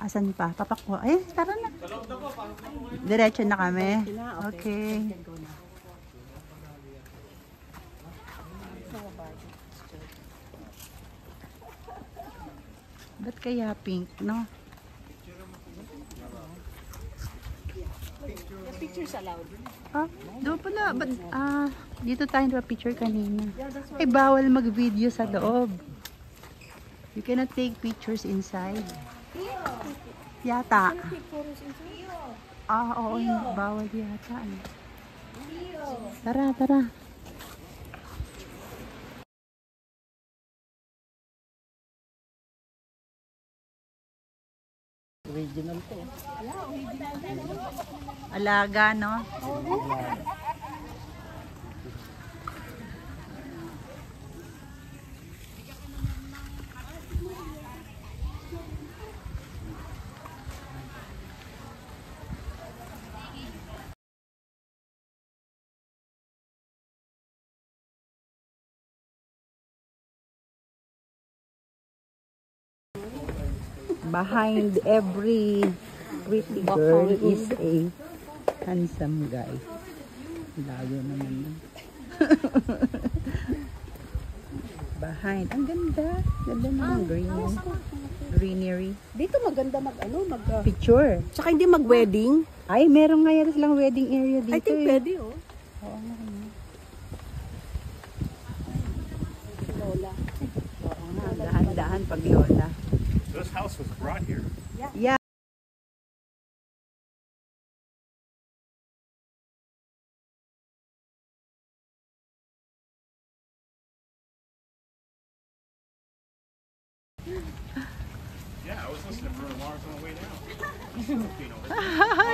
Asan pa? Papakuha. Eh, tara na. Diretso na kami. Okay. Ba't kaya pink, no? Pictures allowed. Ah, doon pala. But, dito tayo na-picture kanina. Ay, bawal mag-video sa loob. You cannot take pictures inside. Yata. Oo, bawal yata. Tara, tara. Original to. Alaga, no? Behind every pretty girl is a handsome guy. Layo naman yun. Behind. Ang ganda. Ganda naman. Greenery. Dito maganda Picture. Tsaka hindi mag-wedding. Ay, meron nga yata silang wedding area dito. I think pwede, oh. Oo nga. Lola. Oo nga. Dahan-dahan pag lola. This house was brought here. Yeah. Yeah, I was listening to Bruno Mars on the way down.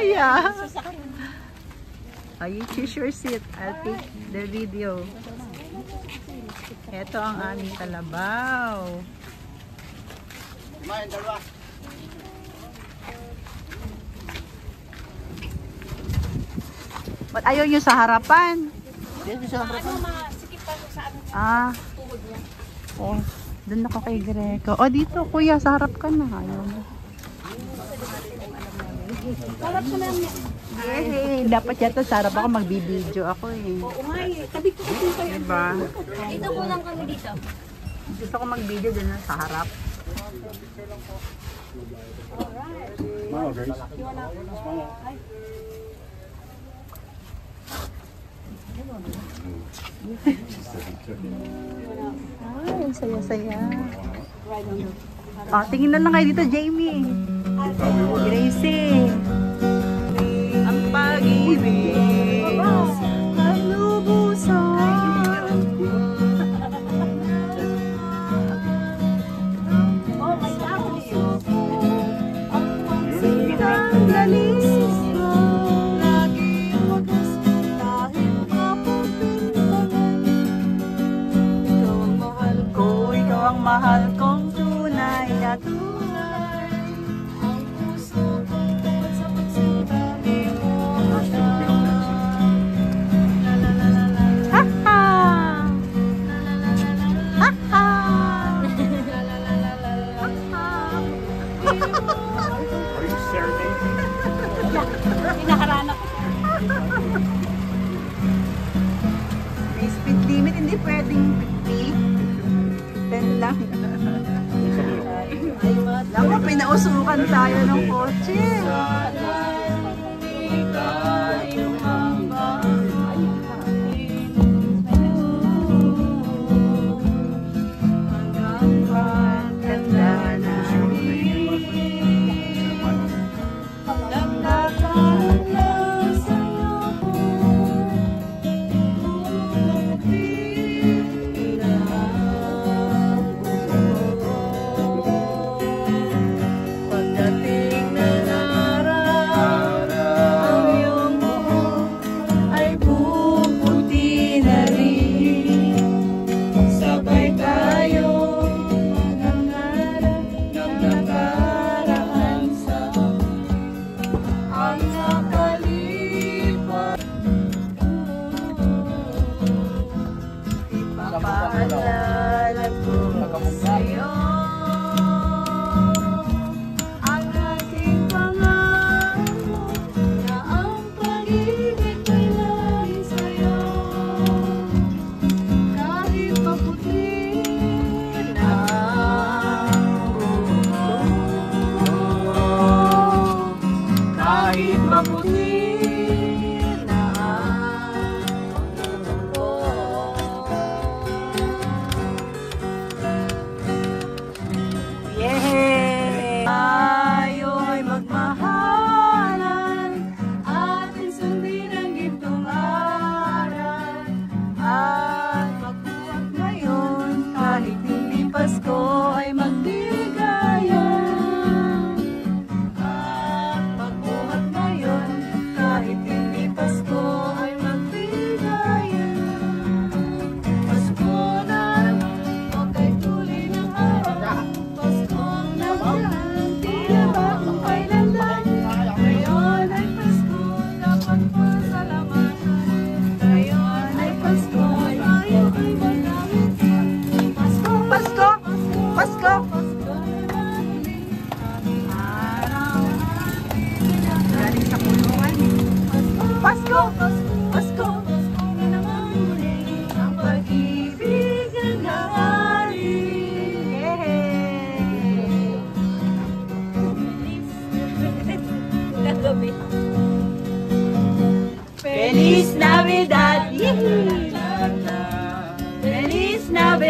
Yeah. You choose your seat. I'll take the video. Ito ang aming kalabaw. Ba't ayaw nyo sa harapan? Oh, doon ako kay Greco. Oh, dito kuya, sa harap ka na. Ayaw mo. Harap ka namin. Hey, dapat yata sa harap ako, magbibideo ako eh. Umay, tabi ko kasi kayo. Diba? Dito po lang kami dito. Gusto ko mag-video din na sa harap. Smile, Grace. Smile. Ay, saya-saya. Oh, tingin na lang kayo dito, Jamie. Gracie. Ang pag-ibig at lubusan. Oh, my God. Sigang galis mo. Lagi wagas kahit mapupintalan. Ikaw ang mahal ko, ikaw ang mahal kong tunay na tunay. Ang puso kong tawad sa pagsintabi mo. La la la la la. Ha ha! Ha ha! La la la la la. Ha ha! Are you serenading? Pinakaranak. May speed limit, hindi pwedeng 50. 10 lang. Naku, pinausukan tayo ng kotse. Pagdating ng araw, ang iyong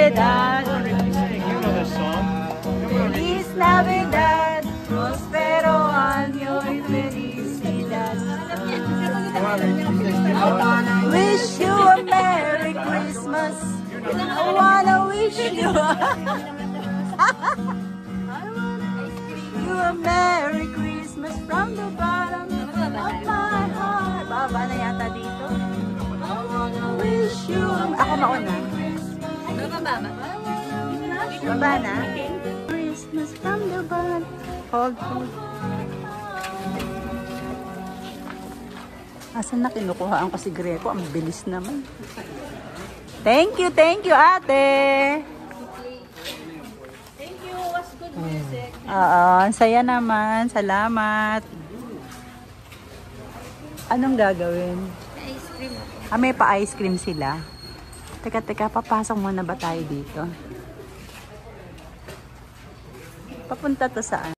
Navidad. You know this song? Feliz Navidad. Prospero año y felicidad. I wanna wish you a Merry Christmas. I wanna wish you a Merry Christmas from the bottom of my heart. Baba na yata dito. I wanna wish you Ako mauna. Baba na. Christmas from the bottom. Hold. Asan na kinukuhaan ko si Greco? Ang bilis naman. Thank you, ate. Thank you. Was good music. Oo, ang saya naman. Salamat. Anong gagawin? Ice cream. May pa-ice cream sila. Teka, papasok muna ba tayo dito? Papunta to saan?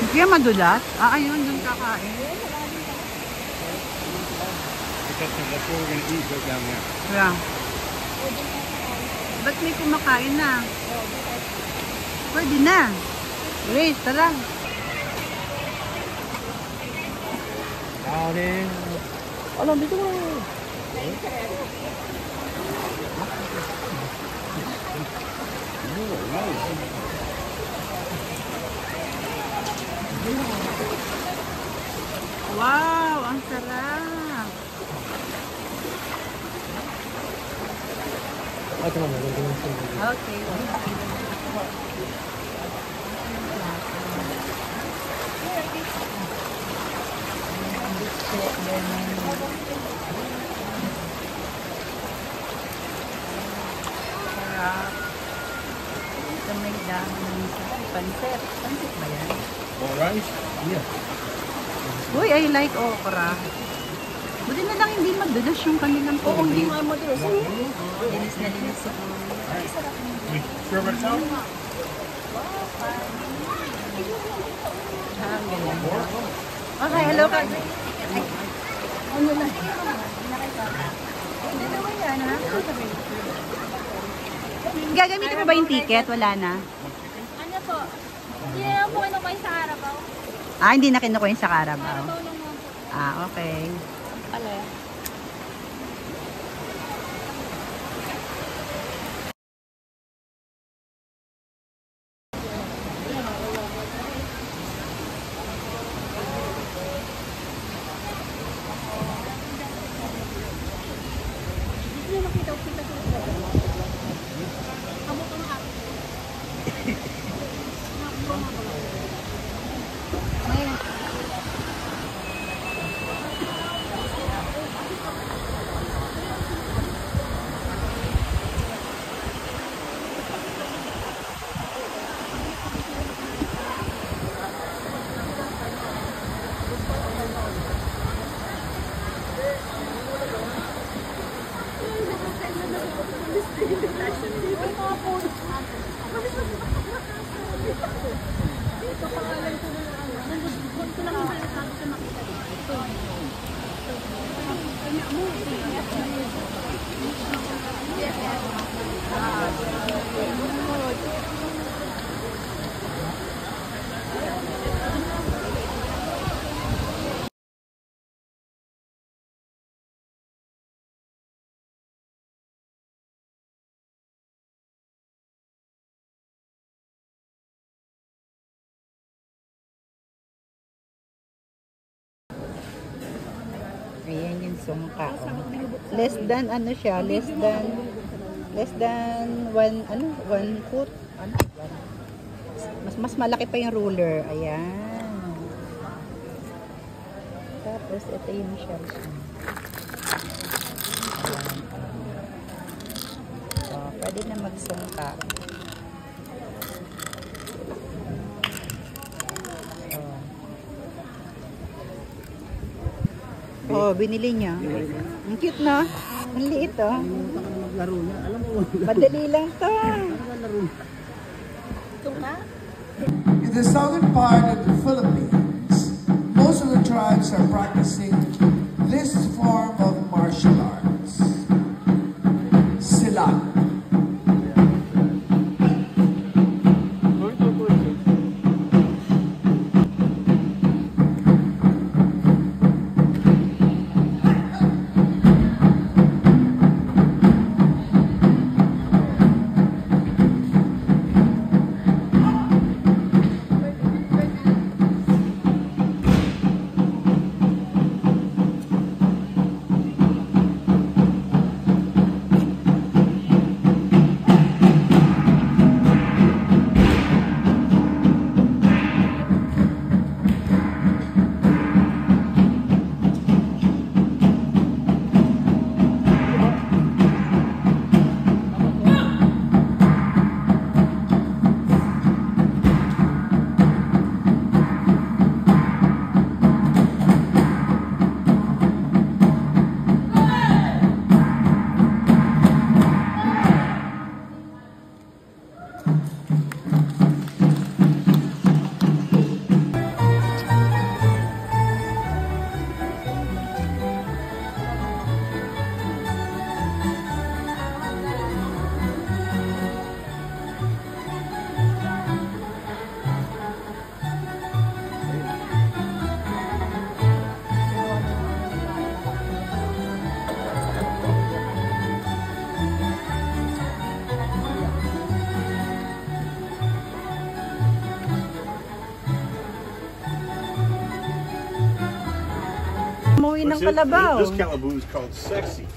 Kaya madulas? Ayun, dun kakain. Because that's what we're going to eat right down there. Yeah. Ba't may kumakain na? Pwede na. Grace, tara. Alam, dito mo. Wow, ang sarap. Okay. Sarap. Ito may dahon sa pansit. Pansit ba yan? All right? Yeah. Uy, I like okra. Buti na lang hindi madulas yung kanilang tubig. Oo, hindi madulas. Linis na linis. Sure about it? Ganyan. Okay, hello ka. Ano na? Dalawa yan, ha? Gagamitin mo ba yung ticket? Wala na. Ano po? Hindi na lang po kinukuha sa Carabao. Hindi na kinukuha sa Carabao. Carabao lang mo. Okay. Ano? Ayan yung sungka. Oh. Less than ano siya? Less than Less than 1 foot. Ano? Mas malaki pa yung ruler. Ayan. Tapos, ito yung shells. Oh, pwede na magsungka. Oh, binili niya. Ang cute na. Ang liit, oh. Madali lang to. In the southern part of the Philippines, most of the tribes are practicing this form of martial arts. Silat. Umuwi ng Kalabaw. This Calaboo is called Sexy.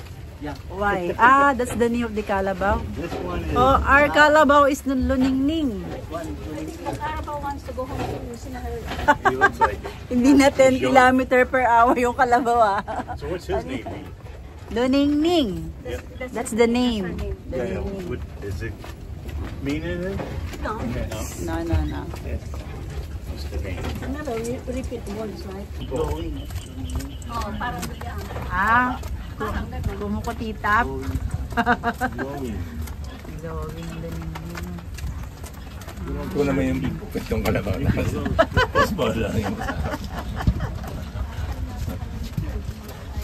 Why? That's the name of the Kalabaw. This one is... Oh, our Kalabaw is Luningning. Carabao wants to go home to Sinahal. He looks like it. Hindi na 10 km per hour yung Kalabaw, ah. So what's his name be? Luningning. That's the name. Yeah, what, is it mean anything? No. Yeah, no? No. What's the name? Another repeat words, right? Oh, parang bigyan. Ah, kumukutitap. Glowing. Glowing, Luningning. Ito naman yung bigpupit yung kalabaw na. Tapos ba lang yung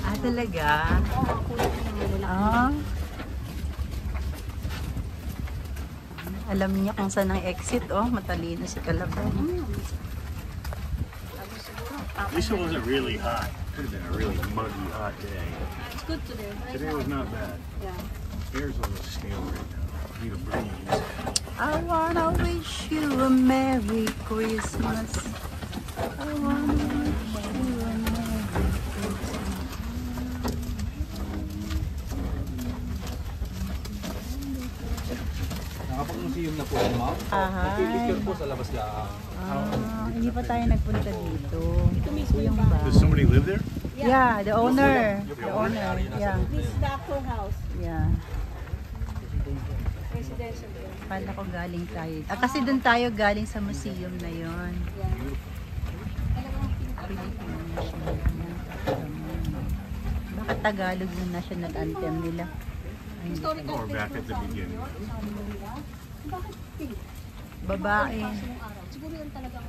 Ah, talaga? Ah. Alam niya kung saan ang exit, oh. Matalino si Kalabaw. At least it wasn't really hot. Could have been a really muggy hot day. It's good today. Today was not bad. Yeah. Hair's on the scale right now. Need a breeze. I wanna wish you a Merry Christmas. I wanna wish you a Merry Christmas. Nakapag-museum na po si ma'am. Aha. Picture po sa labas lang. Hindi pa tayo nagpunta dito. Ito yung ba? Does somebody live there? Yeah, the owner. The owner. Yeah. This is the actual house. Yeah. Residential. Pala ko galing tayo. Kasi doon tayo galing sa museum na yon. Yeah. Philippine National Anthem. Bakit Tagalog yung national anthem nila? Ay, Or back at the beginning? babae. Siguro yun talagang